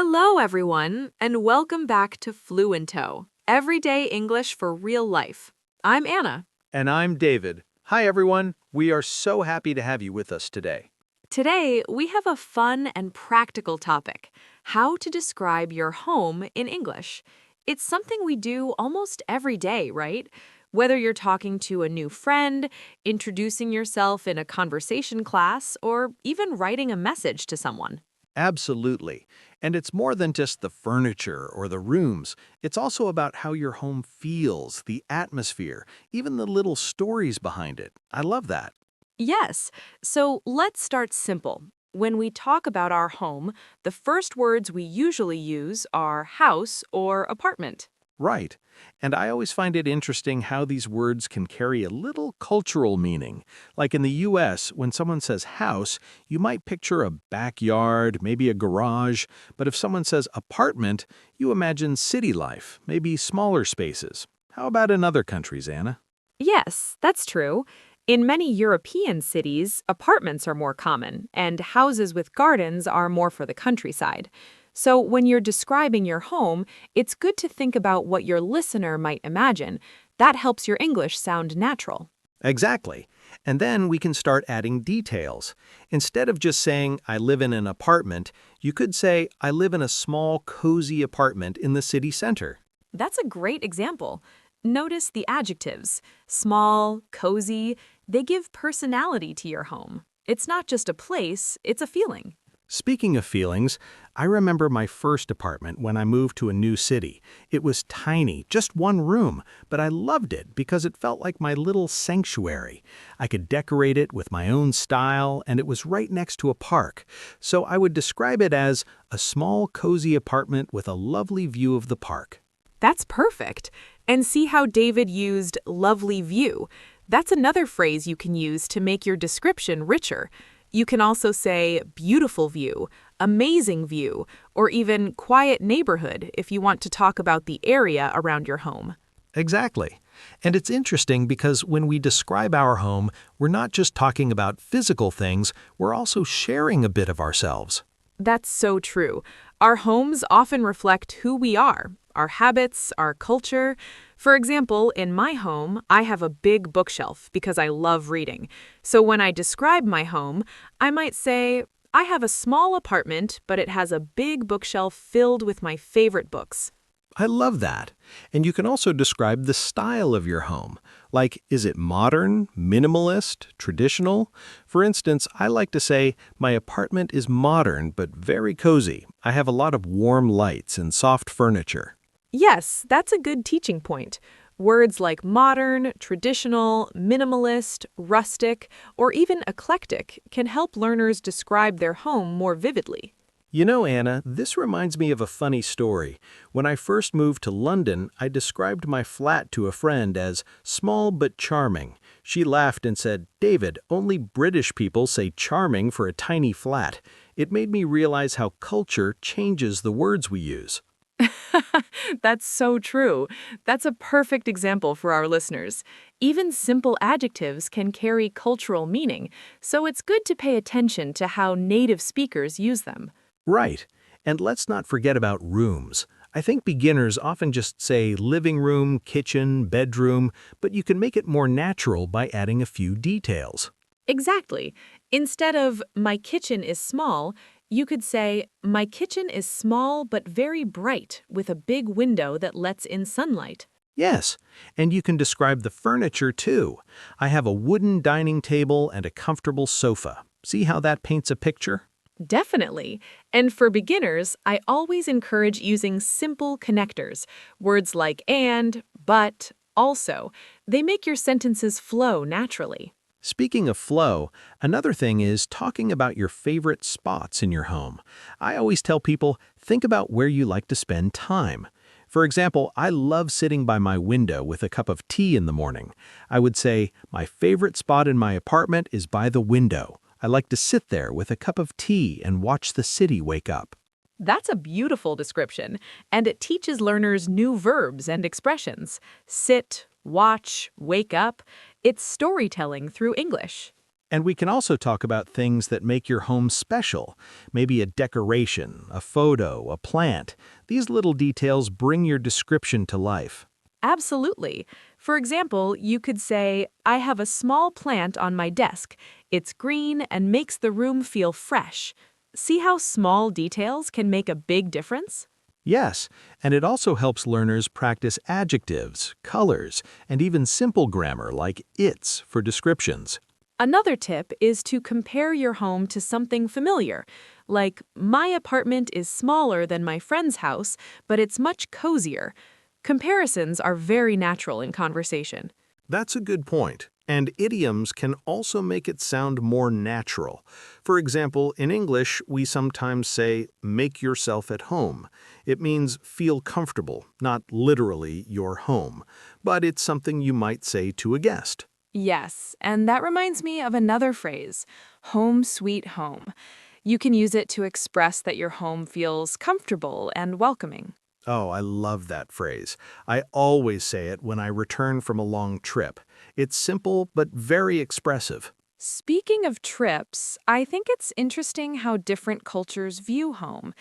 Hello, everyone, and welcome back to Fluento, everyday English for real life. I'm Anna. And I'm David. Hi, everyone. We are so happy to have you with us today. Today, we have a fun and practical topic: how to describe your home in English. It's something we do almost every day, right? Whether you're talking to a new friend, introducing yourself in a conversation class, or even writing a message to someone. Absolutely. And it's more than just the furniture or the rooms. It's also about how your home feels, the atmosphere, even the little stories behind it. I love that. Yes, so let's start simple. When we talk about our home, the first words we usually use are house or apartment. Right. And I always find it interesting how these words can carry a little cultural meaning. Like in the US, when someone says house, you might picture a backyard, maybe a garage, but if someone says apartment, you imagine city life, maybe smaller spaces. How about in other countries, Anna? Yes, that's true. In many European cities, apartments are more common, and houses with gardens are more for the countryside. So when you're describing your home, it's good to think about what your listener might imagine. That helps your English sound natural. Exactly. And then we can start adding details. Instead of just saying, I live in an apartment, you could say, I live in a small, cozy apartment in the city center. That's a great example. Notice the adjectives: small, cozy. They give personality to your home. It's not just a place, it's a feeling. Speaking of feelings, I remember my first apartment when I moved to a new city. It was tiny, just one room, but I loved it because it felt like my little sanctuary. I could decorate it with my own style, and it was right next to a park. So I would describe it as a small, cozy apartment with a lovely view of the park. That's perfect. And see how David used lovely view. That's another phrase you can use to make your description richer. You can also say beautiful view, amazing view, or even quiet neighborhood if you want to talk about the area around your home. Exactly. And it's interesting because when we describe our home, we're not just talking about physical things, we're also sharing a bit of ourselves. That's so true. Our homes often reflect who we are, our habits, our culture. For example, in my home, I have a big bookshelf because I love reading. So when I describe my home, I might say, I have a small apartment, but it has a big bookshelf filled with my favorite books. I love that. And you can also describe the style of your home. Like, is it modern, minimalist, traditional? For instance, I like to say, my apartment is modern but very cozy. I have a lot of warm lights and soft furniture. Yes, that's a good teaching point. Words like modern, traditional, minimalist, rustic, or even eclectic can help learners describe their home more vividly. You know, Anna, this reminds me of a funny story. When I first moved to London, I described my flat to a friend as small but charming. She laughed and said, David, only British people say charming for a tiny flat. It made me realize how culture changes the words we use. That's so true. That's a perfect example for our listeners. Even simple adjectives can carry cultural meaning, so it's good to pay attention to how native speakers use them. Right. And let's not forget about rooms. I think beginners often just say living room, kitchen, bedroom, but you can make it more natural by adding a few details. Exactly. Instead of my kitchen is small, you could say my kitchen is small but very bright with a big window that lets in sunlight. Yes, and you can describe the furniture too. I have a wooden dining table and a comfortable sofa. See how that paints a picture? Definitely. And for beginners, I always encourage using simple connectors. Words like and, but, also. They make your sentences flow naturally. Speaking of flow, another thing is talking about your favorite spots in your home. I always tell people, think about where you like to spend time. For example, I love sitting by my window with a cup of tea in the morning. I would say, my favorite spot in my apartment is by the window. I like to sit there with a cup of tea and watch the city wake up. That's a beautiful description, and it teaches learners new verbs and expressions. Sit, watch, wake up. It's storytelling through English. And we can also talk about things that make your home special, maybe a decoration, a photo, a plant. These little details bring your description to life. Absolutely. For example, you could say, I have a small plant on my desk. It's green and makes the room feel fresh. See how small details can make a big difference? Yes, and it also helps learners practice adjectives, colors, and even simple grammar like its for descriptions. Another tip is to compare your home to something familiar, like, my apartment is smaller than my friend's house, but it's much cozier. Comparisons are very natural in conversation. That's a good point. And idioms can also make it sound more natural. For example, in English, we sometimes say, make yourself at home. It means feel comfortable, not literally your home. But it's something you might say to a guest. Yes, and that reminds me of another phrase, home sweet home. You can use it to express that your home feels comfortable and welcoming. Oh, I love that phrase. I always say it when I return from a long trip. It's simple but very expressive. Speaking of trips, I think it's interesting how different cultures view home.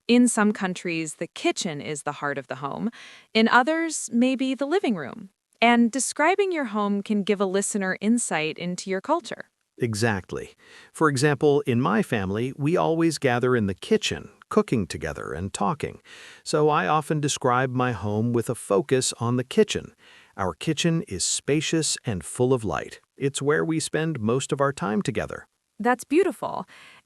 In some countries, the kitchen is the heart of the home. In others, maybe the living room. And describing your home can give a listener insight into your culture. Exactly. For example, in my family, we always gather in the kitchen, cooking together and talking. So I often describe my home with a focus on the kitchen. Our kitchen is spacious and full of light. It's where we spend most of our time together. That's beautiful.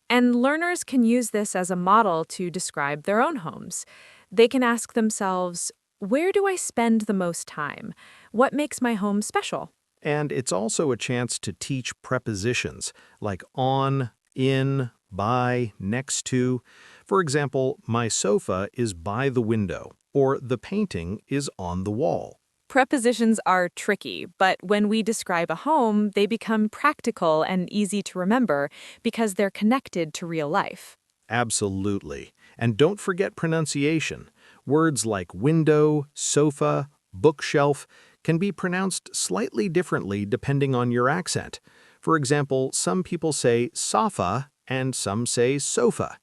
And learners can use this as a model to describe their own homes. They can ask themselves, where do I spend the most time? What makes my home special? And it's also a chance to teach prepositions like on, in, by, next to. For example, my sofa is by the window, or the painting is on the wall. Prepositions are tricky, but when we describe a home, they become practical and easy to remember because they're connected to real life. Absolutely. And don't forget pronunciation. Words like window, sofa, bookshelf can be pronounced slightly differently depending on your accent. For example, some people say sofa and some say sofa.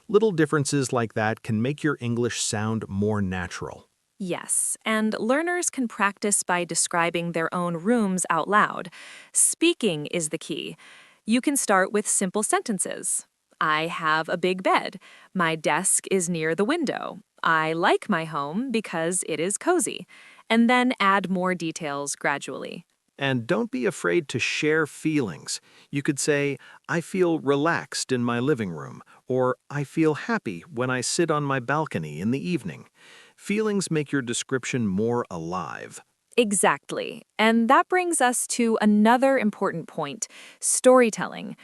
Little differences like that can make your English sound more natural. Yes, and learners can practice by describing their own rooms out loud. Speaking is the key. You can start with simple sentences. I have a big bed. My desk is near the window. I like my home because it is cozy. And then add more details gradually. And don't be afraid to share feelings. You could say, I feel relaxed in my living room, or I feel happy when I sit on my balcony in the evening. Feelings make your description more alive. Exactly. And that brings us to another important point, storytelling.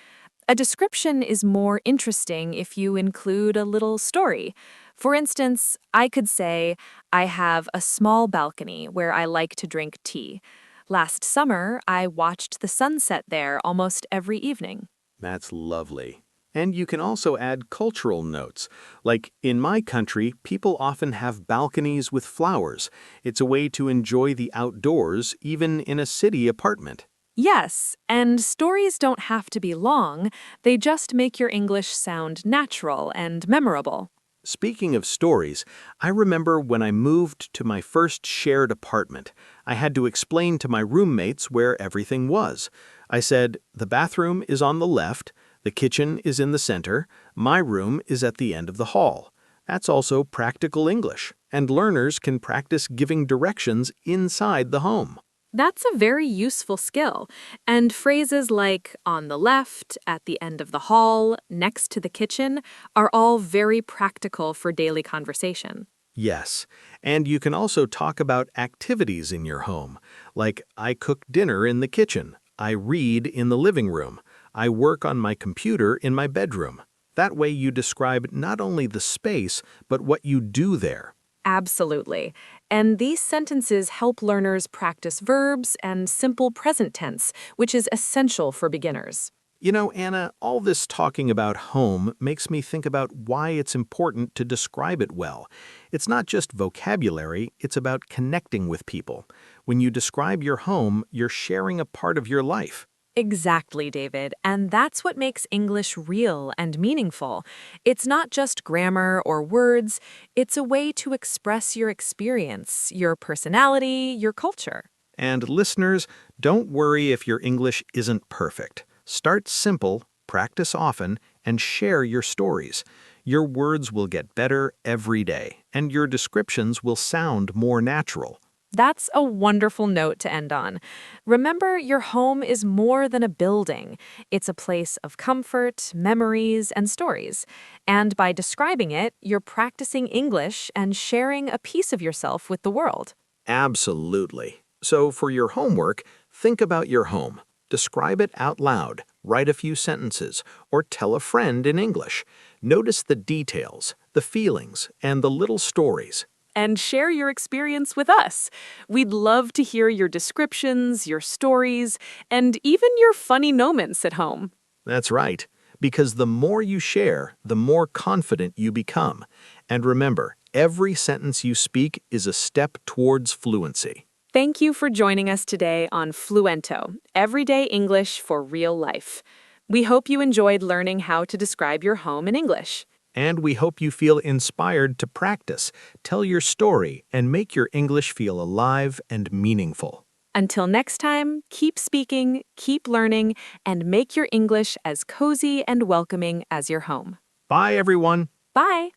A description is more interesting if you include a little story. For instance, I could say, I have a small balcony where I like to drink tea. Last summer, I watched the sunset there almost every evening. That's lovely. And you can also add cultural notes. Like, in my country, people often have balconies with flowers. It's a way to enjoy the outdoors, even in a city apartment. Yes, and stories don't have to be long, they just make your English sound natural and memorable. Speaking of stories, I remember when I moved to my first shared apartment, I had to explain to my roommates where everything was. I said, the bathroom is on the left, the kitchen is in the center, my room is at the end of the hall. That's also practical English, and learners can practice giving directions inside the home. That's a very useful skill, and phrases like on the left, at the end of the hall, next to the kitchen are all very practical for daily conversation. Yes, and you can also talk about activities in your home, like I cook dinner in the kitchen, I read in the living room, I work on my computer in my bedroom. That way you describe not only the space, but what you do there. Absolutely. And these sentences help learners practice verbs and simple present tense, which is essential for beginners. You know, Anna, all this talking about home makes me think about why it's important to describe it well. It's not just vocabulary, it's about connecting with people. When you describe your home, you're sharing a part of your life. Exactly, David. And that's what makes English real and meaningful. It's not just grammar or words, it's a way to express your experience, your personality, your culture. And listeners, don't worry if your English isn't perfect. Start simple, practice often, and share your stories. Your words will get better every day, and your descriptions will sound more natural. That's a wonderful note to end on. Remember, your home is more than a building. It's a place of comfort, memories, and stories. And by describing it, you're practicing English and sharing a piece of yourself with the world. Absolutely. So for your homework, think about your home. Describe it out loud, write a few sentences, or tell a friend in English. Notice the details, the feelings, and the little stories. And share your experience with us. We'd love to hear your descriptions, your stories, and even your funny moments at home. That's right, because the more you share, the more confident you become. And remember, every sentence you speak is a step towards fluency. Thank you for joining us today on Fluento, Everyday English for Real Life. We hope you enjoyed learning how to describe your home in English. And we hope you feel inspired to practice, tell your story, and make your English feel alive and meaningful. Until next time, keep speaking, keep learning, and make your English as cozy and welcoming as your home. Bye, everyone. Bye!